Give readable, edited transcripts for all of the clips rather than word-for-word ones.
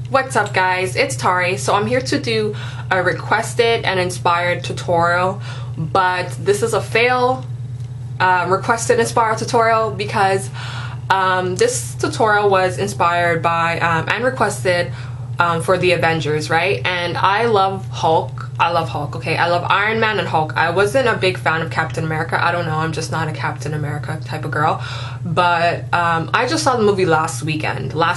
What's up guys, it's Tari. So I'm here to do a requested and inspired tutorial, but this is a fail requested inspired tutorial because this tutorial was inspired by and requested for the Avengers, right? And I love Hulk. Okay, I love Iron Man and Hulk. I wasn't a big fan of Captain America. I don't know, I'm just not a Captain America type of girl. But I just saw the movie last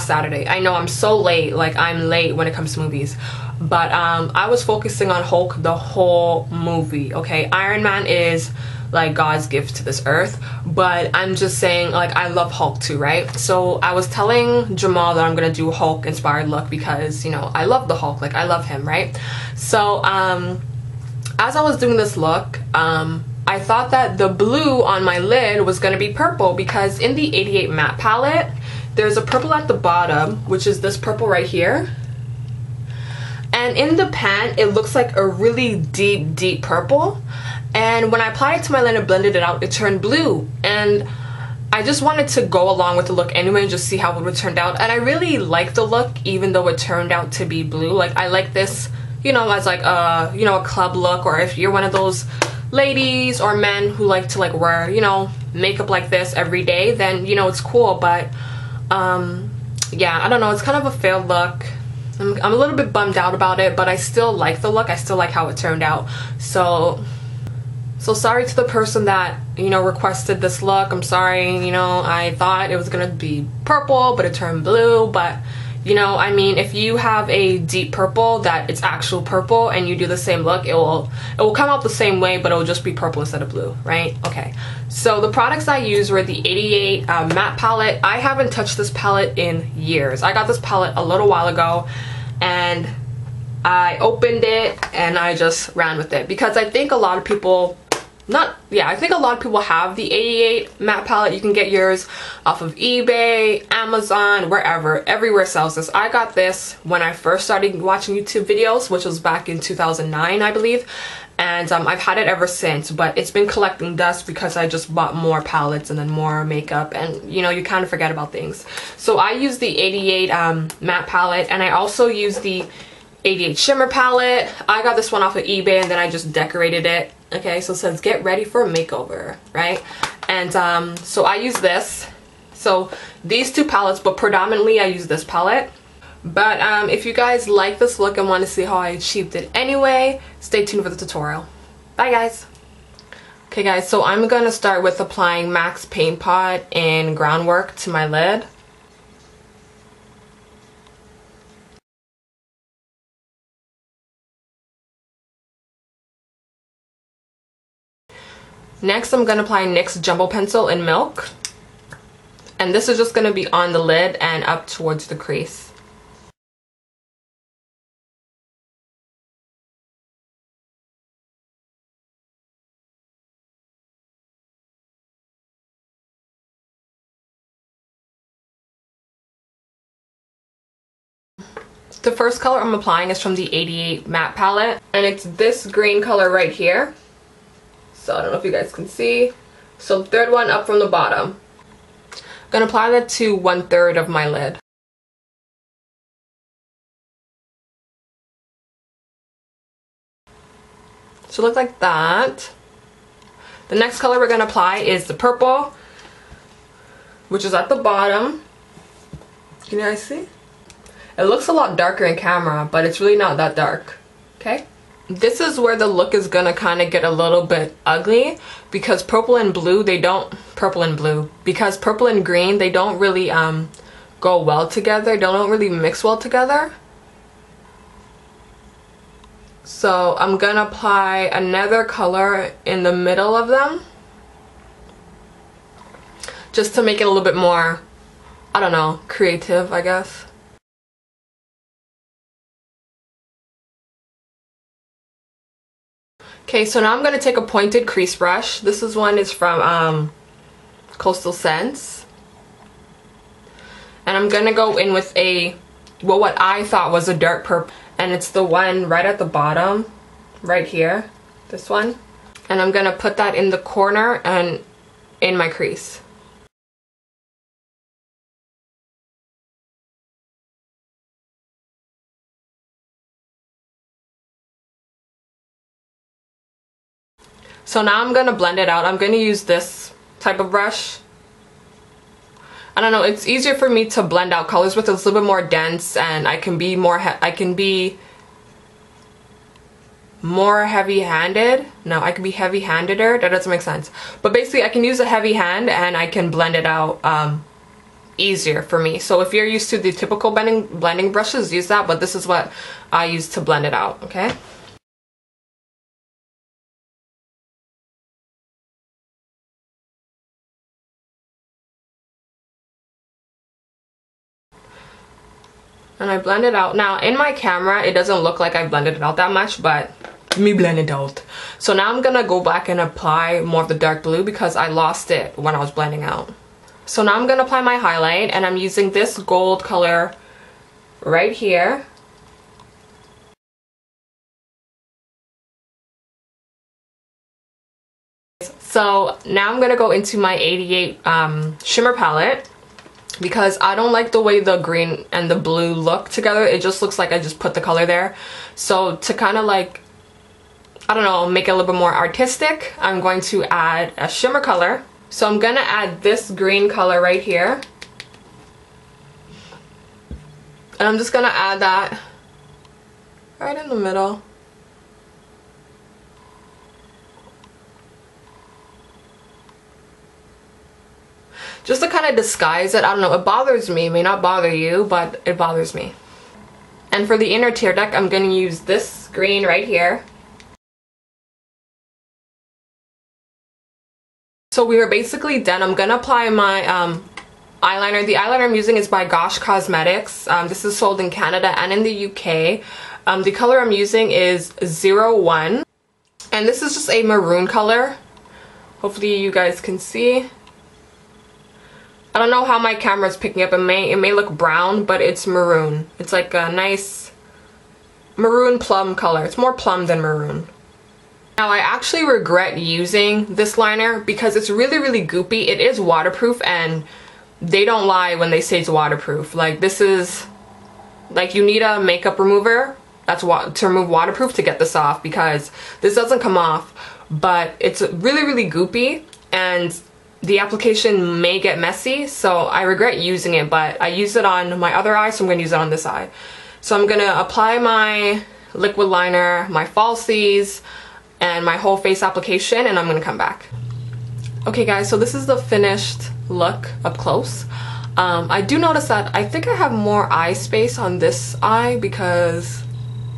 Saturday. I know I'm so late, like I'm late when it comes to movies. But I was focusing on Hulk the whole movie, okay? Iron Man is like God's gift to this earth, but I'm just saying, like, I love Hulk too, right? So I was telling Jamal that I'm gonna do a Hulk inspired look because, you know, I love the Hulk, like I love him, right? So as I was doing this look, I thought that the blue on my lid was gonna be purple because in the 88 matte palette there's a purple at the bottom, which is this purple right here, and in the pan it looks like a really deep purple. And when I applied it to my lid and blended it out, it turned blue. And I just wanted to go along with the look anyway and just see how it would turn out. And I really like the look, even though it turned out to be blue. Like, I like this, you know, as like a, you know, a club look, or if you're one of those ladies or men who like to like wear, you know, makeup like this every day, then, you know, it's cool. But yeah, I don't know, it's kind of a failed look. I'm a little bit bummed out about it, but I still like the look. I still like how it turned out. So sorry to the person that, you know, requested this look. I'm sorry, you know, I thought it was gonna be purple, but it turned blue. But, you know, I mean, if you have a deep purple that it's actual purple and you do the same look, it will come out the same way, but it will just be purple instead of blue, right? Okay, so the products I used were the 88 matte palette. I haven't touched this palette in years. I got this palette a little while ago and I opened it and I just ran with it because I think a lot of people I think a lot of people have the 88 matte palette. You can get yours off of eBay, Amazon, wherever. Everywhere sells this. I got this when I first started watching YouTube videos, which was back in 2009, I believe. And I've had it ever since, but it's been collecting dust because I just bought more palettes and then more makeup, and you know, you kind of forget about things. So I use the 88 matte palette, and I also use the 88 shimmer palette. I got this one off of eBay and then I just decorated it. Okay, so it says get ready for a makeover, right? And so I use this. So these two palettes, but predominantly I use this palette. But if you guys like this look and want to see how I achieved it anyway, stay tuned for the tutorial. Bye guys. Okay guys, so I'm gonna start with applying MAC's Paint Pot in Groundwork to my lid. Next, I'm going to apply NYX Jumbo Pencil in Milk. And this is just going to be on the lid and up towards the crease. The first color I'm applying is from the 88 matte palette. And it's this green color right here. So I don't know if you guys can see. So the third one up from the bottom. I'm gonna apply that to 1/3 of my lid. So look like that. The next color we're gonna apply is the purple, which is at the bottom. Can you guys see? It looks a lot darker in camera, but it's really not that dark. Okay? This is where the look is gonna kind of get a little bit ugly because purple and blue, because purple and green, they don't really go well together. They don't really mix well together. So I'm gonna apply another color in the middle of them just to make it a little bit more, I don't know, creative, I guess. Okay, so now I'm going to take a pointed crease brush. This one is from Coastal Scents. And I'm going to go in with what I thought was a dark purple. And it's the one right at the bottom, right here, this one. And I'm going to put that in the corner and in my crease. So now I'm gonna blend it out. I'm gonna use this type of brush. I don't know, it's easier for me to blend out colors with it. It's a little bit more dense, and I can be more heavy-handed. No, I can be heavy-handeder. That doesn't make sense. But basically, I can use a heavy hand and I can blend it out easier for me. So if you're used to the typical blending brushes, use that. But this is what I use to blend it out. Okay. And I blend it out. Now in my camera it doesn't look like I blended it out that much, but me blend it out. So now I'm gonna go back and apply more of the dark blue because I lost it when I was blending out. So now I'm gonna apply my highlight, and I'm using this gold color right here. So now I'm gonna go into my 88 shimmer palette, because I don't like the way the green and the blue look together. It just looks like I just put the color there. So to kind of like, I don't know, make it a little bit more artistic, I'm going to add a shimmer color. So I'm gonna add this green color right here. And I'm just gonna add that right in the middle. Just to kind of disguise it. I don't know, it bothers me. It may not bother you, but it bothers me. And for the inner tear duct, I'm going to use this green right here. So we are basically done. I'm going to apply my eyeliner. The eyeliner I'm using is by Gosh Cosmetics. This is sold in Canada and in the UK. The color I'm using is 01. And this is just a maroon color. Hopefully you guys can see. I don't know how my camera's picking up. It may look brown, but it's maroon. It's like a nice maroon plum color. It's more plum than maroon. Now I actually regret using this liner because it's really, really goopy. It is waterproof, and they don't lie when they say it's waterproof. Like, this is, like, you need a makeup remover to remove waterproof to get this off, because this doesn't come off, but it's really, really goopy, and the application may get messy, so I regret using it, but I use it on my other eye, so I'm going to use it on this eye. So I'm going to apply my liquid liner, my falsies, and my whole face application, and I'm going to come back. Okay guys, so this is the finished look up close. I do notice that I think I have more eye space on this eye because,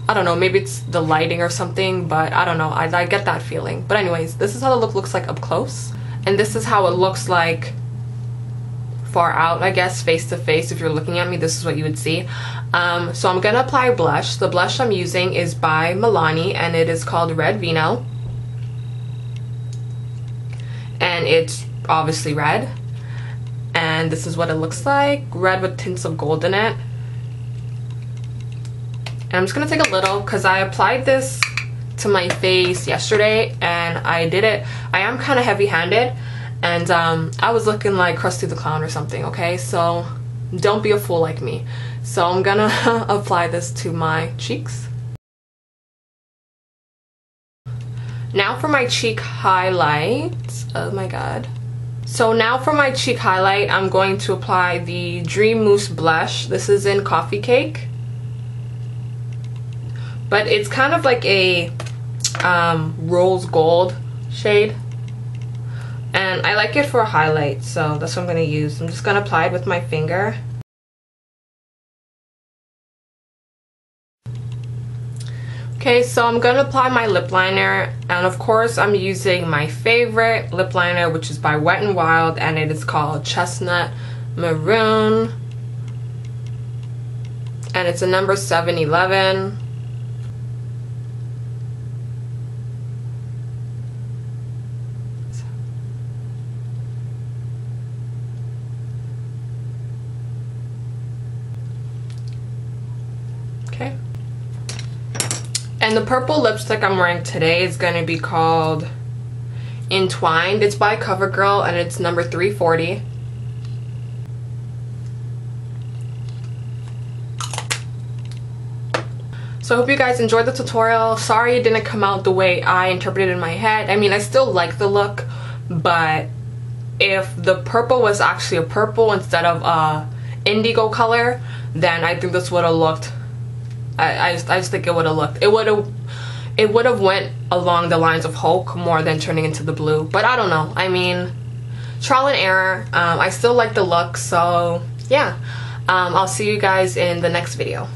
I don't know, maybe it's the lighting or something, but I don't know, I get that feeling. But anyways, this is how the look looks like up close. And this is how it looks like far out, I guess, face to face. If you're looking at me, this is what you would see. So I'm gonna apply blush. The blush I'm using is by Milani, and it is called Red Vino. And it's obviously red. And this is what it looks like. Red with tints of gold in it. And I'm just gonna take a little, because I applied this to my face yesterday, and I am kind of heavy-handed, and I was looking like Krusty the Clown or something, okay? So don't be a fool like me. So I'm gonna apply this to my cheeks. Now for my cheek highlight. Oh my god. So now for my cheek highlight, I'm going to apply the Dream Mousse blush. This is in Coffee Cake, but it's kind of like a rose gold shade, and I like it for a highlight, so that's what I'm going to use. I'm just going to apply it with my finger. Okay, so I'm going to apply my lip liner, and of course I'm using my favorite lip liner, which is by Wet n Wild, and it is called Chestnut Maroon, and it's a number 711. Okay. And the purple lipstick I'm wearing today is going to be called Entwined. It's by CoverGirl, and it's number 340. So I hope you guys enjoyed the tutorial. Sorry it didn't come out the way I interpreted it in my head. I mean, I still like the look, but if the purple was actually a purple instead of a indigo color, then I think this would have looked, I just think it would have looked, it would have went along the lines of Hulk more than turning into the blue. But I don't know. I mean, trial and error. I still like the look, so yeah. I'll see you guys in the next video.